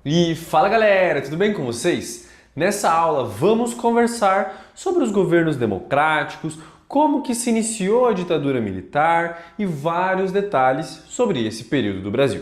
E fala galera, tudo bem com vocês? Nessa aula vamos conversar sobre os governos democráticos, como que se iniciou a ditadura militar e vários detalhes sobre esse período do Brasil.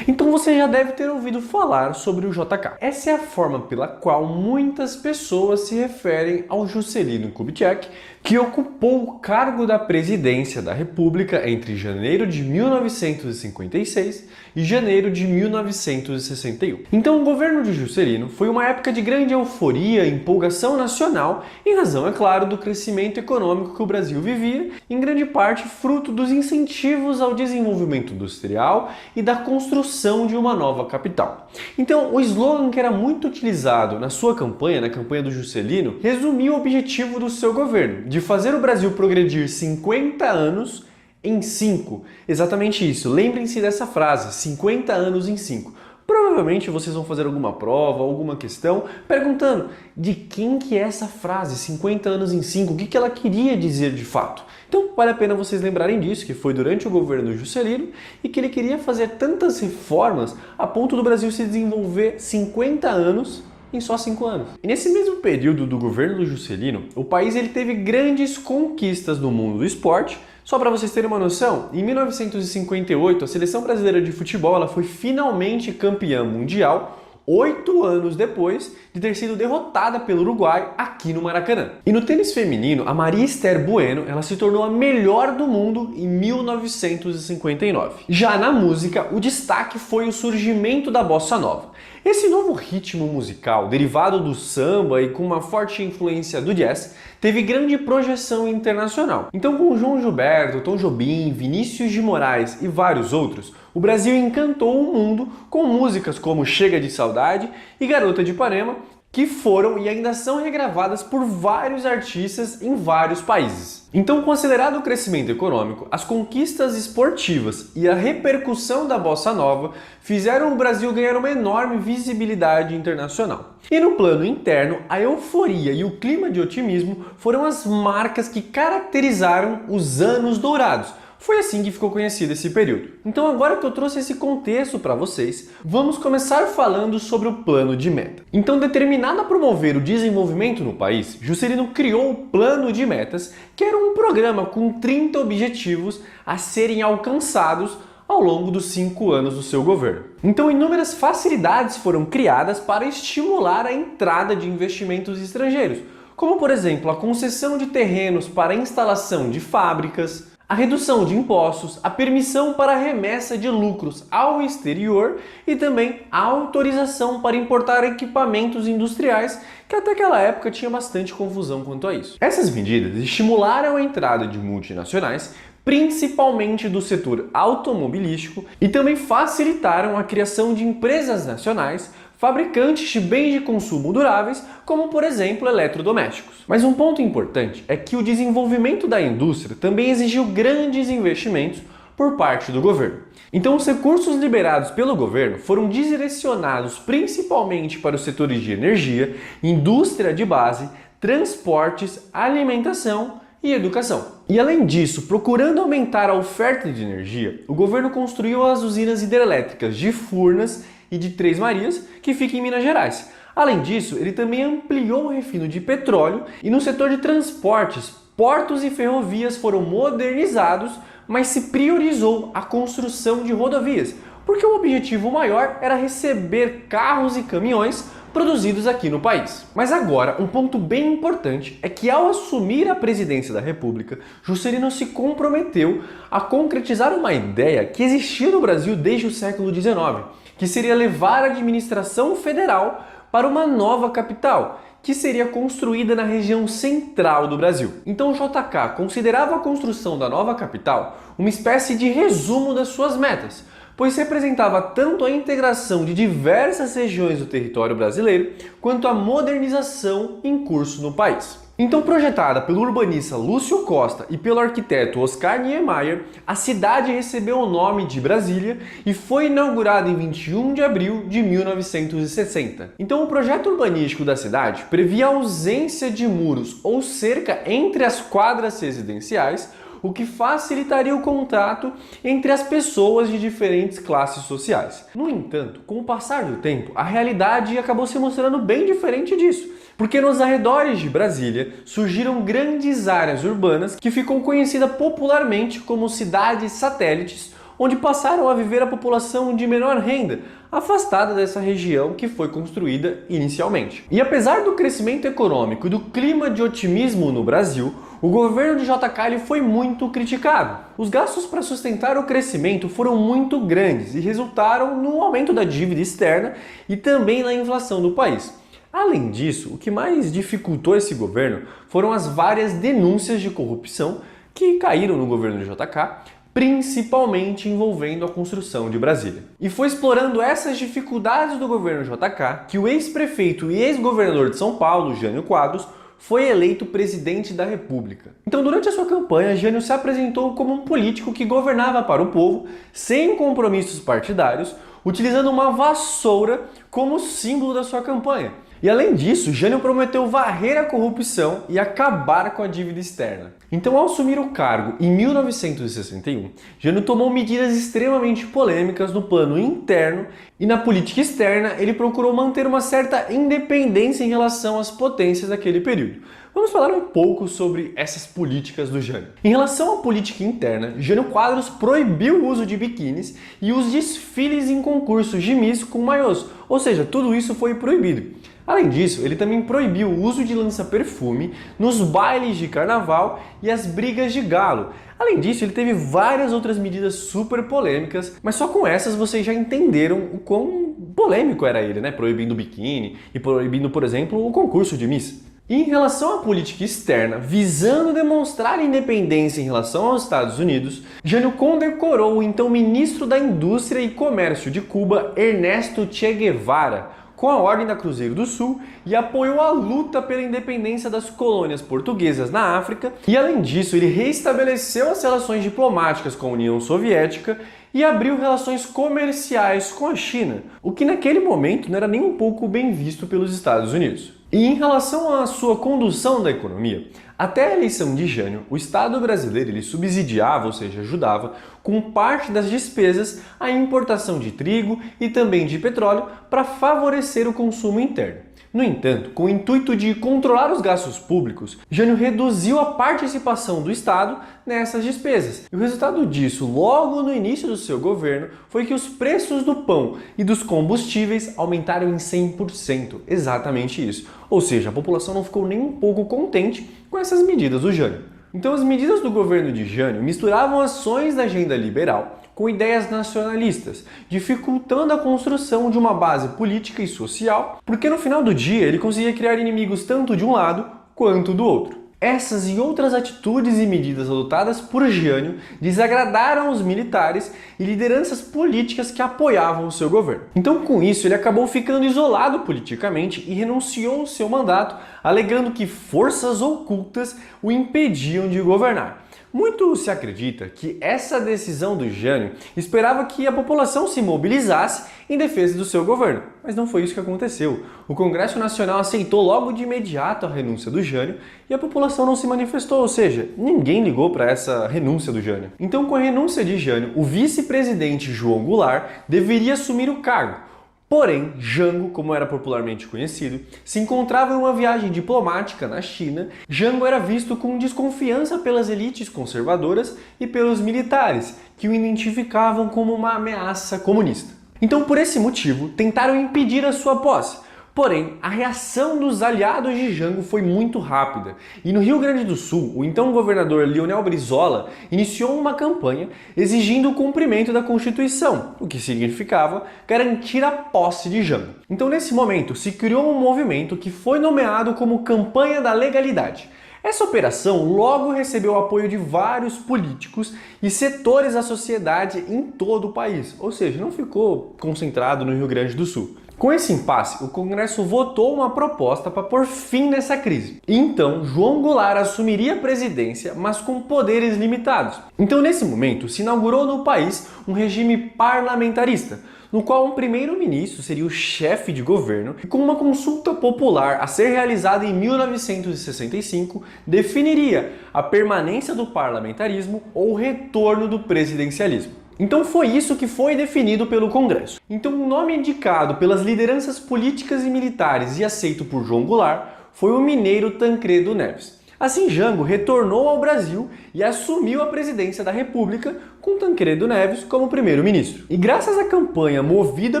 Então você já deve ter ouvido falar sobre o JK. Essa é a forma pela qual muitas pessoas se referem ao Juscelino Kubitschek, que ocupou o cargo da presidência da República entre janeiro de 1956 e janeiro de 1961. Então o governo de Juscelino foi uma época de grande euforia e empolgação nacional, em razão, é claro, do crescimento econômico que o Brasil vivia, em grande parte fruto dos incentivos ao desenvolvimento industrial e da construção de uma nova capital. Então, o slogan que era muito utilizado na sua campanha, na campanha do Juscelino, resumia o objetivo do seu governo, de fazer o Brasil progredir 50 anos em 5. Exatamente isso, lembrem-se dessa frase, 50 anos em 5. Provavelmente vocês vão fazer alguma prova, alguma questão, perguntando de quem que é essa frase, 50 anos em 5, o que ela queria dizer de fato. Então vale a pena vocês lembrarem disso, que foi durante o governo do Juscelino e que ele queria fazer tantas reformas a ponto do Brasil se desenvolver 50 anos em só 5 anos. E nesse mesmo período do governo do Juscelino, o país teve grandes conquistas no mundo do esporte. Só para vocês terem uma noção, em 1958 a seleção brasileira de futebol ela foi finalmente campeã mundial, 8 anos depois de ter sido derrotada pelo Uruguai aqui no Maracanã. E no tênis feminino, a Maria Esther Bueno ela se tornou a melhor do mundo em 1959. Já na música, o destaque foi o surgimento da bossa nova. Esse novo ritmo musical, derivado do samba e com uma forte influência do jazz, teve grande projeção internacional. Então, com João Gilberto, Tom Jobim, Vinícius de Moraes e vários outros, o Brasil encantou o mundo com músicas como Chega de Saudade e Garota de Ipanema, que foram e ainda são regravadas por vários artistas em vários países. Então, com o acelerado crescimento econômico, as conquistas esportivas e a repercussão da bossa nova fizeram o Brasil ganhar uma enorme visibilidade internacional. E no plano interno, a euforia e o clima de otimismo foram as marcas que caracterizaram os anos dourados. Foi assim que ficou conhecido esse período. Então agora que eu trouxe esse contexto para vocês, vamos começar falando sobre o plano de meta. Então, determinado a promover o desenvolvimento no país, Juscelino criou o Plano de Metas, que era um programa com 30 objetivos a serem alcançados ao longo dos 5 anos do seu governo. Então, inúmeras facilidades foram criadas para estimular a entrada de investimentos estrangeiros, como por exemplo a concessão de terrenos para a instalação de fábricas, a redução de impostos, a permissão para a remessa de lucros ao exterior e também a autorização para importar equipamentos industriais, que até aquela época tinha bastante confusão quanto a isso. Essas medidas estimularam a entrada de multinacionais, principalmente do setor automobilístico, e também facilitaram a criação de empresas nacionais fabricantes de bens de consumo duráveis, como por exemplo eletrodomésticos. Mas um ponto importante é que o desenvolvimento da indústria também exigiu grandes investimentos por parte do governo. Então os recursos liberados pelo governo foram direcionados principalmente para os setores de energia, indústria de base, transportes, alimentação e educação. E além disso, procurando aumentar a oferta de energia, o governo construiu as usinas hidrelétricas de Furnas e de Três Marias, que fica em Minas Gerais. Além disso, ele também ampliou o refino de petróleo e no setor de transportes, portos e ferrovias foram modernizados, mas se priorizou a construção de rodovias, porque o objetivo maior era receber carros e caminhões produzidos aqui no país. Mas agora, um ponto bem importante é que ao assumir a presidência da República, Juscelino se comprometeu a concretizar uma ideia que existia no Brasil desde o século XIX, que seria levar a administração federal para uma nova capital, que seria construída na região central do Brasil. Então o JK considerava a construção da nova capital uma espécie de resumo das suas metas, pois representava tanto a integração de diversas regiões do território brasileiro, quanto a modernização em curso no país. Então, projetada pelo urbanista Lúcio Costa e pelo arquiteto Oscar Niemeyer, a cidade recebeu o nome de Brasília e foi inaugurada em 21 de abril de 1960. Então, o projeto urbanístico da cidade previa a ausência de muros ou cerca entre as quadras residenciais, o que facilitaria o contato entre as pessoas de diferentes classes sociais. No entanto, com o passar do tempo, a realidade acabou se mostrando bem diferente disso, porque nos arredores de Brasília surgiram grandes áreas urbanas que ficou conhecida popularmente como cidades satélites, onde passaram a viver a população de menor renda, afastada dessa região que foi construída inicialmente. E apesar do crescimento econômico e do clima de otimismo no Brasil, o governo de JK ele foi muito criticado. Os gastos para sustentar o crescimento foram muito grandes e resultaram no aumento da dívida externa e também na inflação do país. Além disso, o que mais dificultou esse governo foram as várias denúncias de corrupção que caíram no governo de JK, principalmente envolvendo a construção de Brasília. E foi explorando essas dificuldades do governo JK que o ex-prefeito e ex-governador de São Paulo, Jânio Quadros, foi eleito presidente da República. Então, durante a sua campanha, Jânio se apresentou como um político que governava para o povo, sem compromissos partidários, utilizando uma vassoura como símbolo da sua campanha. E além disso, Jânio prometeu varrer a corrupção e acabar com a dívida externa. Então, ao assumir o cargo em 1961, Jânio tomou medidas extremamente polêmicas no plano interno e na política externa ele procurou manter uma certa independência em relação às potências daquele período. Vamos falar um pouco sobre essas políticas do Jânio. Em relação à política interna, Jânio Quadros proibiu o uso de biquínis e os desfiles em concursos de Miss com maiôs, ou seja, tudo isso foi proibido. Além disso, ele também proibiu o uso de lança-perfume nos bailes de carnaval e as brigas de galo. Além disso, ele teve várias outras medidas super polêmicas, mas só com essas vocês já entenderam o quão polêmico era ele, né? Proibindo o biquíni e proibindo, por exemplo, o concurso de Miss. E em relação à política externa, visando demonstrar independência em relação aos Estados Unidos, Jânio condecorou o então ministro da Indústria e Comércio de Cuba, Ernesto Che Guevara, com a Ordem da Cruzeiro do Sul e apoiou a luta pela independência das colônias portuguesas na África e, além disso, ele reestabeleceu as relações diplomáticas com a União Soviética e abriu relações comerciais com a China, o que naquele momento não era nem um pouco bem visto pelos Estados Unidos. E em relação à sua condução da economia, até a eleição de Jânio, o Estado brasileiro ele subsidiava, ou seja, ajudava, com parte das despesas a importação de trigo e também de petróleo para favorecer o consumo interno. No entanto, com o intuito de controlar os gastos públicos, Jânio reduziu a participação do Estado nessas despesas. E o resultado disso, logo no início do seu governo, foi que os preços do pão e dos combustíveis aumentaram em 100%. Exatamente isso. Ou seja, a população não ficou nem um pouco contente com essas medidas do Jânio. Então, as medidas do governo de Jânio misturavam ações da agenda liberal com ideias nacionalistas, dificultando a construção de uma base política e social, porque no final do dia ele conseguia criar inimigos tanto de um lado quanto do outro. Essas e outras atitudes e medidas adotadas por Jânio desagradaram os militares e lideranças políticas que apoiavam o seu governo. Então, com isso, ele acabou ficando isolado politicamente e renunciou ao seu mandato, alegando que forças ocultas o impediam de governar. Muito se acredita que essa decisão do Jânio esperava que a população se mobilizasse em defesa do seu governo, mas não foi isso que aconteceu. O Congresso Nacional aceitou logo de imediato a renúncia do Jânio e a população não se manifestou, ou seja, ninguém ligou para essa renúncia do Jânio. Então, com a renúncia de Jânio, o vice-presidente João Goulart deveria assumir o cargo. Porém, Jango, como era popularmente conhecido, se encontrava em uma viagem diplomática na China. Jango era visto com desconfiança pelas elites conservadoras e pelos militares, que o identificavam como uma ameaça comunista. Então, por esse motivo, tentaram impedir a sua posse. Porém, a reação dos aliados de Jango foi muito rápida e no Rio Grande do Sul, o então governador Leonel Brizola iniciou uma campanha exigindo o cumprimento da Constituição, o que significava garantir a posse de Jango. Então, nesse momento, se criou um movimento que foi nomeado como Campanha da Legalidade. Essa operação logo recebeu o apoio de vários políticos e setores da sociedade em todo o país, ou seja, não ficou concentrado no Rio Grande do Sul. Com esse impasse, o Congresso votou uma proposta para pôr fim nessa crise. Então, João Goulart assumiria a presidência, mas com poderes limitados. Então, nesse momento, se inaugurou no país um regime parlamentarista, no qual um primeiro-ministro seria o chefe de governo e com uma consulta popular a ser realizada em 1965 definiria a permanência do parlamentarismo ou o retorno do presidencialismo. Então foi isso que foi definido pelo Congresso. Então o nome indicado pelas lideranças políticas e militares e aceito por João Goulart foi o mineiro Tancredo Neves. Assim, Jango retornou ao Brasil e assumiu a presidência da República com Tancredo Neves como primeiro-ministro. E graças à campanha movida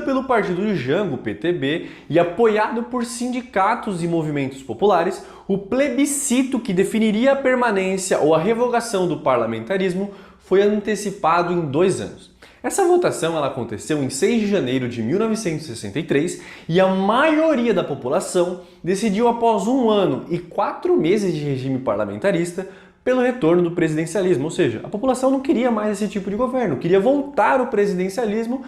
pelo partido de Jango, PTB, e apoiado por sindicatos e movimentos populares, o plebiscito que definiria a permanência ou a revogação do parlamentarismo foi antecipado em 2 anos. Essa votação ela aconteceu em 6 de janeiro de 1963 e a maioria da população decidiu após 1 ano e 4 meses de regime parlamentarista pelo retorno do presidencialismo, ou seja, a população não queria mais esse tipo de governo, queria voltar ao presidencialismo,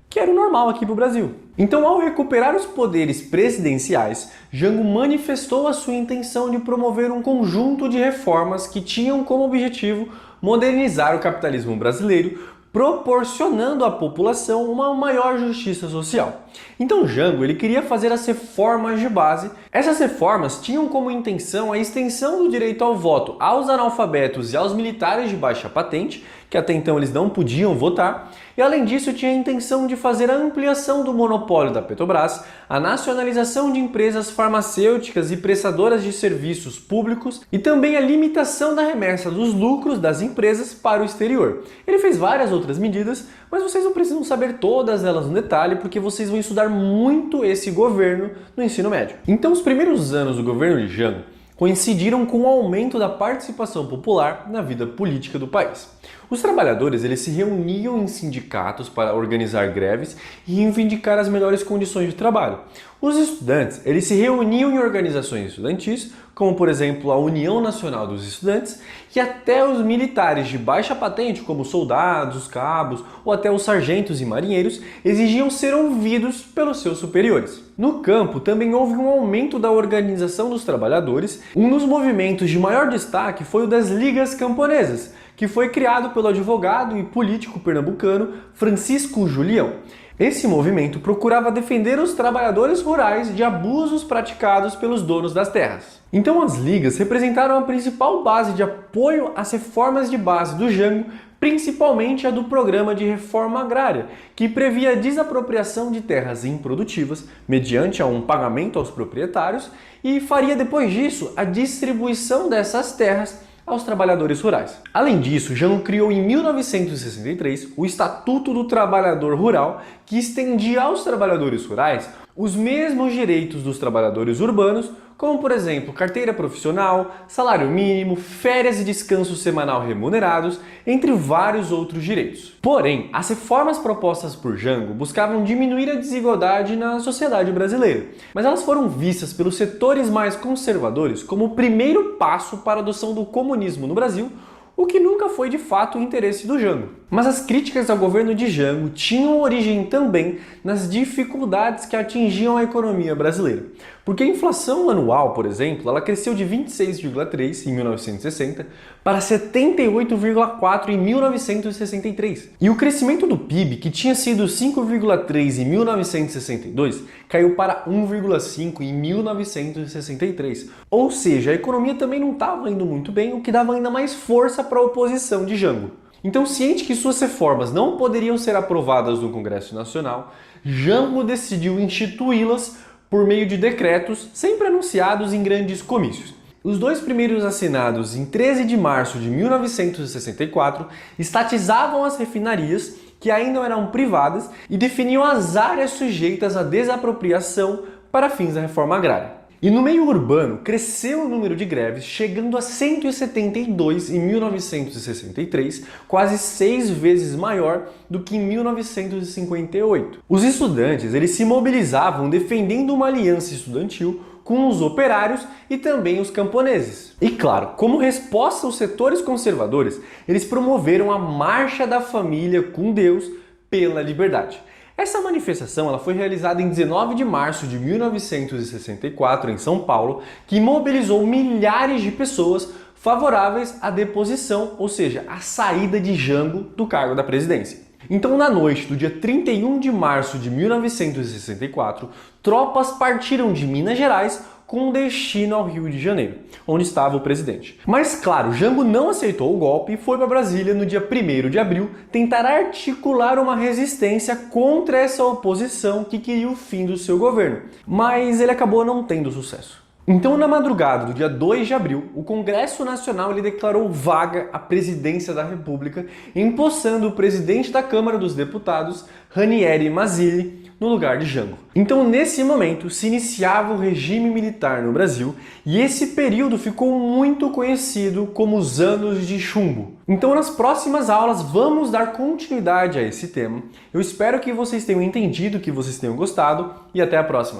que era o normal aqui para o Brasil. Então, ao recuperar os poderes presidenciais, Jango manifestou a sua intenção de promover um conjunto de reformas que tinham como objetivo modernizar o capitalismo brasileiro, proporcionando à população uma maior justiça social. Então Jango ele queria fazer as reformas de base. Essas reformas tinham como intenção a extensão do direito ao voto aos analfabetos e aos militares de baixa patente, que até então eles não podiam votar, e além disso tinha a intenção de fazer a ampliação do monopólio da Petrobras, a nacionalização de empresas farmacêuticas e prestadoras de serviços públicos e também a limitação da remessa dos lucros das empresas para o exterior. Ele fez várias outras medidas, mas vocês não precisam saber todas elas no detalhe porque vocês vão estudar muito esse governo no ensino médio. Então os primeiros anos do governo de Jango coincidiram com o aumento da participação popular na vida política do país. Os trabalhadores eles se reuniam em sindicatos para organizar greves e reivindicar as melhores condições de trabalho. Os estudantes eles se reuniam em organizações estudantis, como por exemplo a União Nacional dos Estudantes, e até os militares de baixa patente, como soldados, cabos ou até os sargentos e marinheiros, exigiam ser ouvidos pelos seus superiores. No campo também houve um aumento da organização dos trabalhadores. Um dos movimentos de maior destaque foi o das Ligas Camponesas, que foi criado pelo advogado e político pernambucano Francisco Julião. Esse movimento procurava defender os trabalhadores rurais de abusos praticados pelos donos das terras. Então as ligas representaram a principal base de apoio às reformas de base do Jango, principalmente a do Programa de Reforma Agrária, que previa a desapropriação de terras improdutivas mediante um pagamento aos proprietários e faria depois disso a distribuição dessas terras aos trabalhadores rurais. Além disso, Jango criou em 1963 o Estatuto do Trabalhador Rural, que estendia aos trabalhadores rurais os mesmos direitos dos trabalhadores urbanos, como por exemplo carteira profissional, salário mínimo, férias e descanso semanal remunerados, entre vários outros direitos. Porém, as reformas propostas por Jango buscavam diminuir a desigualdade na sociedade brasileira, mas elas foram vistas pelos setores mais conservadores como o primeiro passo para a adoção do comunismo no Brasil, o que nunca foi de fato o interesse do Jango. Mas as críticas ao governo de Jango tinham origem também nas dificuldades que atingiam a economia brasileira. Porque a inflação anual, por exemplo, ela cresceu de 26,3% em 1960 para 78,4% em 1963. E o crescimento do PIB, que tinha sido 5,3% em 1962, caiu para 1,5% em 1963. Ou seja, a economia também não estava indo muito bem, o que dava ainda mais força para a oposição de Jango. Então, ciente que suas reformas não poderiam ser aprovadas no Congresso Nacional, Jango decidiu instituí-las por meio de decretos, sempre anunciados em grandes comícios. Os 2 primeiros assinados em 13 de março de 1964 estatizavam as refinarias, que ainda eram privadas, e definiam as áreas sujeitas à desapropriação para fins da reforma agrária. E no meio urbano, cresceu o número de greves, chegando a 172 em 1963, quase 6 vezes maior do que em 1958. Os estudantes eles se mobilizavam defendendo uma aliança estudantil com os operários e também os camponeses. E claro, como resposta aos setores conservadores, eles promoveram a Marcha da Família com Deus pela Liberdade. Essa manifestação ela foi realizada em 19 de março de 1964 em São Paulo, que mobilizou milhares de pessoas favoráveis à deposição, ou seja, à saída de Jango do cargo da presidência. Então, na noite do dia 31 de março de 1964, tropas partiram de Minas Gerais com destino ao Rio de Janeiro, onde estava o presidente. Mas claro, Jango não aceitou o golpe e foi para Brasília no dia 1º de abril tentar articular uma resistência contra essa oposição que queria o fim do seu governo. Mas ele acabou não tendo sucesso. Então, na madrugada do dia 2 de abril, o Congresso Nacional ele declarou vaga a presidência da República, empossando o presidente da Câmara dos Deputados, Ranieri Mazzilli, no lugar de Jango. Então, nesse momento, se iniciava o regime militar no Brasil e esse período ficou muito conhecido como os Anos de Chumbo. Então, nas próximas aulas, vamos dar continuidade a esse tema. Eu espero que vocês tenham entendido, que vocês tenham gostado e até a próxima.